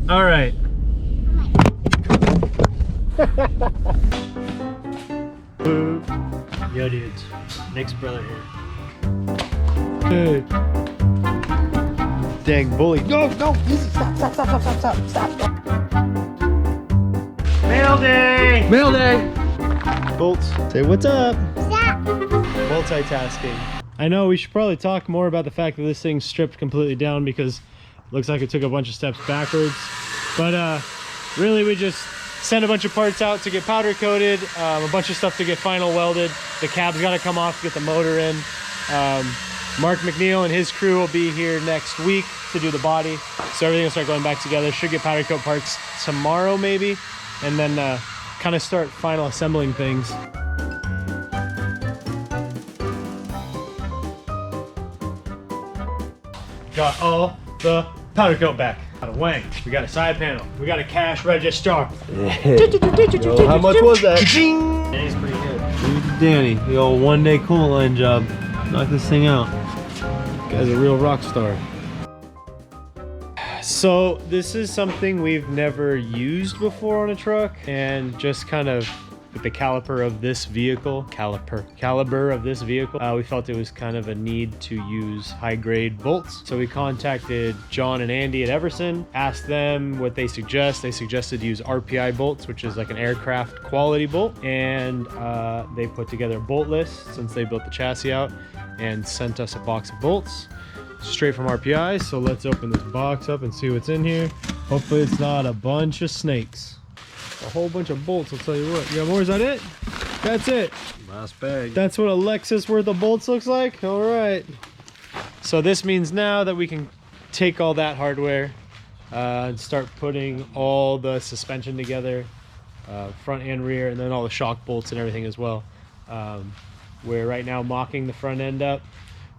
All right. Yo, dudes. Nick's brother here. Hey. Dang bully. No, no, easy. Stop. Mail day! Mail day! Bolts, say what's up? Multitasking. I know we should probably talk more about the fact that this thing's stripped completely down because it looks like it took a bunch of steps backwards. But really we just sent a bunch of parts out to get powder coated, a bunch of stuff to get final welded. The cab's got to come off to get the motor in. Mark McNeil and his crew will be here next week to do the body. So everything will start going back together. Should get powder coat parts tomorrow maybe. And then kind of start final assembling things. Got all the powder coat back. Got a wing, we got a side panel, we got a cash register. Yo, how much was that? Danny's pretty good. Danny, the old one-day coolant line job. Knock this thing out. Guy's a real rock star. So this is something we've never used before on a truck, and just kind of with the caliber of this vehicle, we felt it was kind of a need to use high-grade bolts. So we contacted John and Andy at Everson, asked them what they suggest. They suggested to use RPI bolts, which is like an aircraft quality bolt, and they put together a bolt list since they built the chassis out and sent us a box of bolts straight from RPI. So let's open this box up and see what's in here. Hopefully it's not a bunch of snakes. A whole bunch of bolts, I'll tell you what. You got more? Is that it? That's it. Last bag. That's what a Lexus worth of bolts looks like? All right. So this means now that we can take all that hardware and start putting all the suspension together, front and rear, and then all the shock bolts and everything as well. We're right now mocking the front end up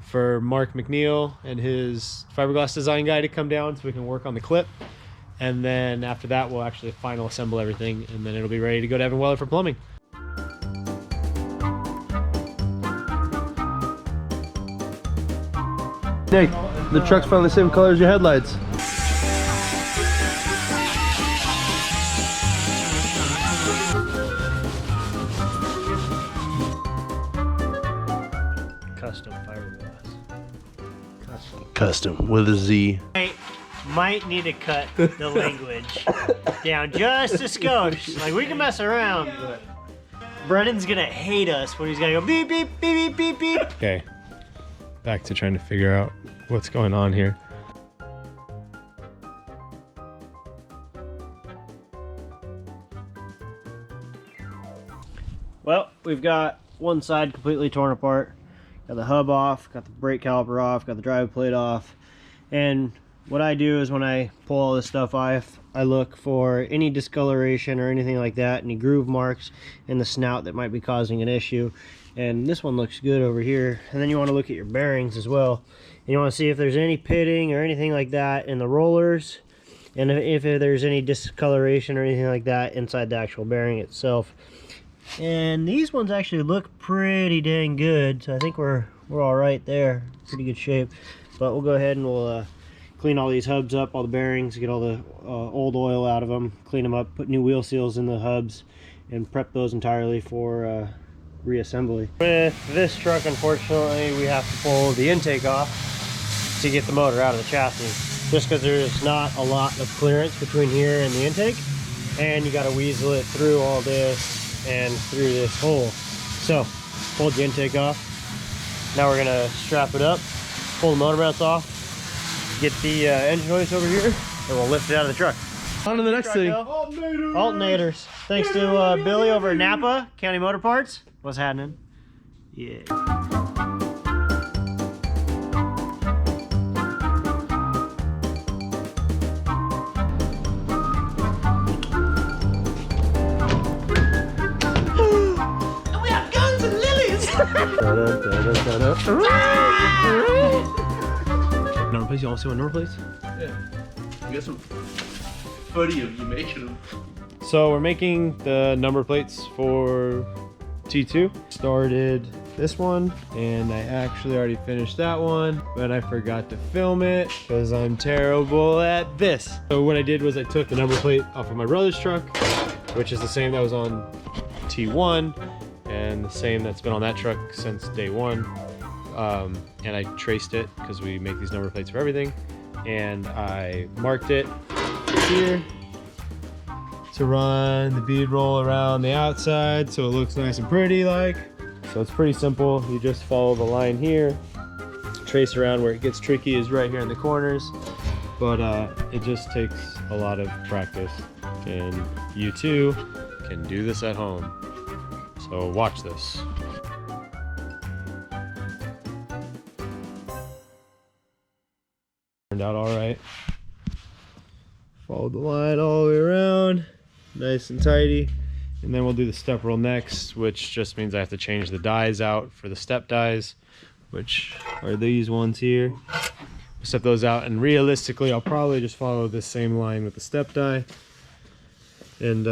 for Mark McNeil and his fiberglass design guy to come down so we can work on the clip. And then after that, we'll actually final assemble everything, and then it'll be ready to go to Evan Weller for plumbing. Nick, the truck's finally the same color as your headlights. Custom fiberglass. Custom with a Z. Might need to cut the language down just a skosh. Like, we can mess around, but Brennan's gonna hate us when he's gonna go beep, beep, beep, beep, beep, beep. Okay, back to trying to figure out what's going on here. Well, we've got one side completely torn apart. Got the hub off, got the brake caliper off, got the drive plate off, and what I do is when I pull all this stuff off, I look for any discoloration or anything like that, any groove marks in the snout that might be causing an issue. And this one looks good over here. And then you want to look at your bearings as well. And you want to see if there's any pitting or anything like that in the rollers, and if there's any discoloration or anything like that inside the actual bearing itself. And these ones actually look pretty dang good, so I think we're all right there. Pretty good shape. But we'll go ahead and we'll clean all these hubs up, all the bearings, get all the old oil out of them, clean them up, put new wheel seals in the hubs, and prep those entirely for reassembly. With this truck, unfortunately, we have to pull the intake off to get the motor out of the chassis, just because there's not a lot of clearance between here and the intake, and you got to weasel it through all this and through this hole. So, pulled the intake off. Now we're gonna strap it up, pull the motor mounts off, get the engine hoist over here, and we'll lift it out of the truck. On to the next thing. Alternators. Thanks to Billy over at Napa County Motor Parts. What's happening? Yeah. We have guns and lilies. Number plates? You all see what number plates? Yeah. You got some footy of you making them. So we're making the number plates for T2. Started this one, and I actually already finished that one, but I forgot to film it because I'm terrible at this. So what I did was I took the number plate off of my brother's truck, which is the same that was on T1 and the same that's been on that truck since day one. And I traced it because we make these number plates for everything, and I marked it here to run the bead roll around the outside so it looks nice and pretty like. So it's pretty simple. You just follow the line here, trace around. Where it gets tricky is right here in the corners, but it just takes a lot of practice, and you too can do this at home. So watch this. Turned out all right. Follow the line all the way around, nice and tidy. And then we'll do the step roll next, which just means I have to change the dies out for the step dies, which are these ones here. We'll step those out, and realistically I'll probably just follow this same line with the step die and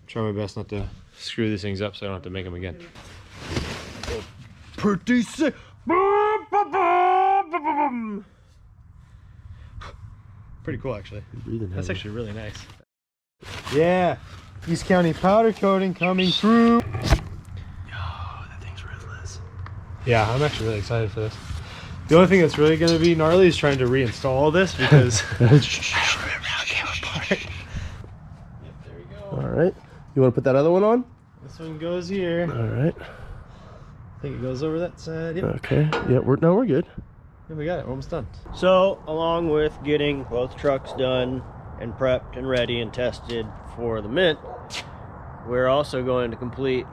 try my best not to screw these things up so I don't have to make them again. Pretty sick. Pretty cool actually. That's actually really nice. Yeah. East County powder coating coming through. Yo, that thing's ruthless. Yeah, I'm actually really excited for this. The only thing that's really going to be gnarly is trying to reinstall all this because All right. You want to put that other one on? this one goes here. All right. I think it goes over that side. Yep. Okay. Yeah, we're good. Yeah, we got it. We're almost done. So, along with getting both trucks done and prepped and ready and tested for the mint, we're also going to complete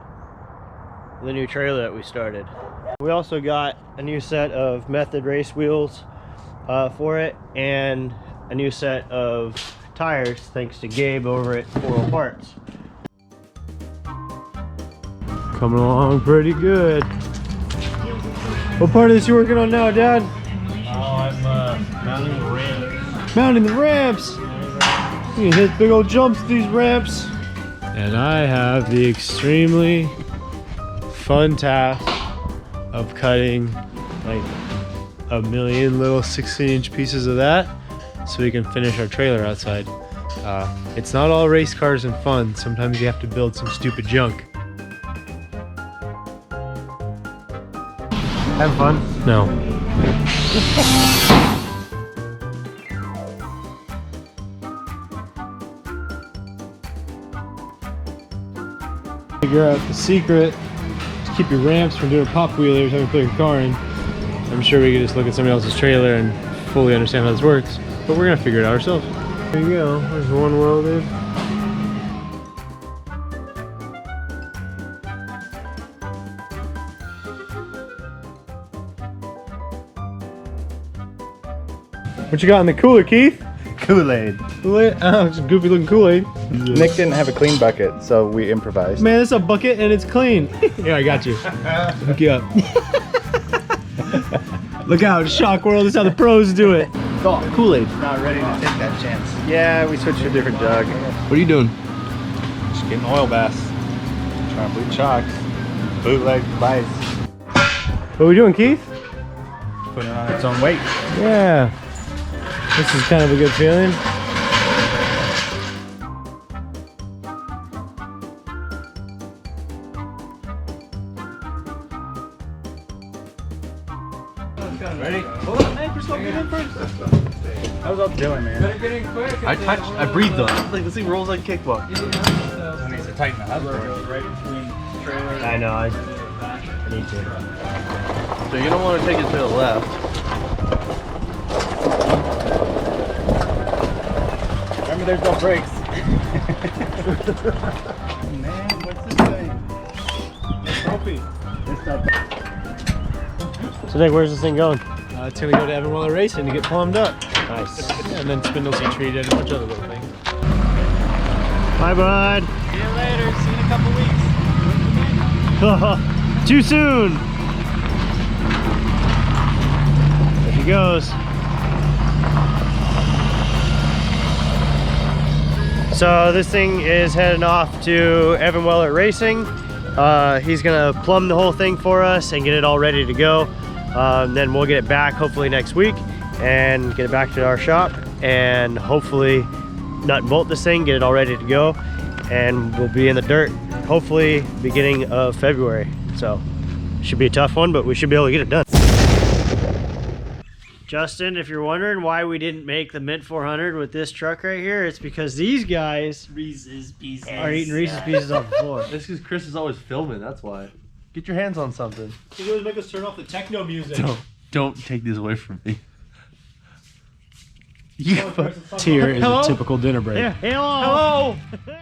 the new trailer that we started. We also got a new set of Method race wheels for it, and a new set of tires thanks to Gabe over at Coral Parts. Coming along pretty good. What part of this you working on now, Dad? Oh, I'm mounting the ramp. Mounting the ramps. You can hit big old jumps with these ramps. And I have the extremely fun task of cutting like a million little 16-inch pieces of that so we can finish our trailer outside. It's not all race cars and fun. Sometimes you have to build some stupid junk. Have fun? No. Figure out the secret to keep your ramps from doing pop wheelies having to put your car in. I'm sure we could just look at somebody else's trailer and fully understand how this works, but we're gonna figure it out ourselves. There you go. There's one welded. What you got in the cooler, Keith? Kool-Aid. Kool-Aid? Oh, it's a goofy looking Kool-Aid. Nick didn't have a clean bucket, so we improvised. Man, this is a bucket and it's clean. Yeah, I got you. Hook you up. Look out, Shock World is how the pros do it. Oh, Kool-Aid. Not ready to take that chance. Yeah, we switched to a different jug. What are you doing? Just getting oil baths. Trying to bleach shocks. Bootleg bites. What are we doing, Keith? Putting it on its own weight. Yeah. This is kind of a good feeling. Ready? Hold on, man. Chris, get in first. How's up doing, man? Better get in quick. I breathed on it. Like this thing rolls like a kickball. I need to tighten the hub. Right between trailers. I know, I need to. So you don't want to take it to the left. Remember, there's no brakes. Man, what's this thing? Trophy. So Nick, where's this thing going? It's gonna go to Evan Racing to get plumbed up. Nice. Yeah, and then spindles and treated and a bunch of other little things. Bye, bud. See you later. See you in a couple weeks. Too soon. There she goes. So this thing is heading off to Evan Racing, He's gonna plumb the whole thing for us and get it all ready to go. Then we'll get it back hopefully next week and get it back to our shop and hopefully nut and bolt this thing, get it all ready to go, and we'll be in the dirt hopefully beginning of February. So should be a tough one, but we should be able to get it done. Justin, if you're wondering why we didn't make the Mint 400 with this truck right here, it's because these guys Reese's Pieces are eating Reese's Pieces off the floor. That's because Chris is always filming, that's why. Get your hands on something. You always make us turn off the techno music. Don't take these away from me. Here is a typical dinner break. Yeah, hello! Hello!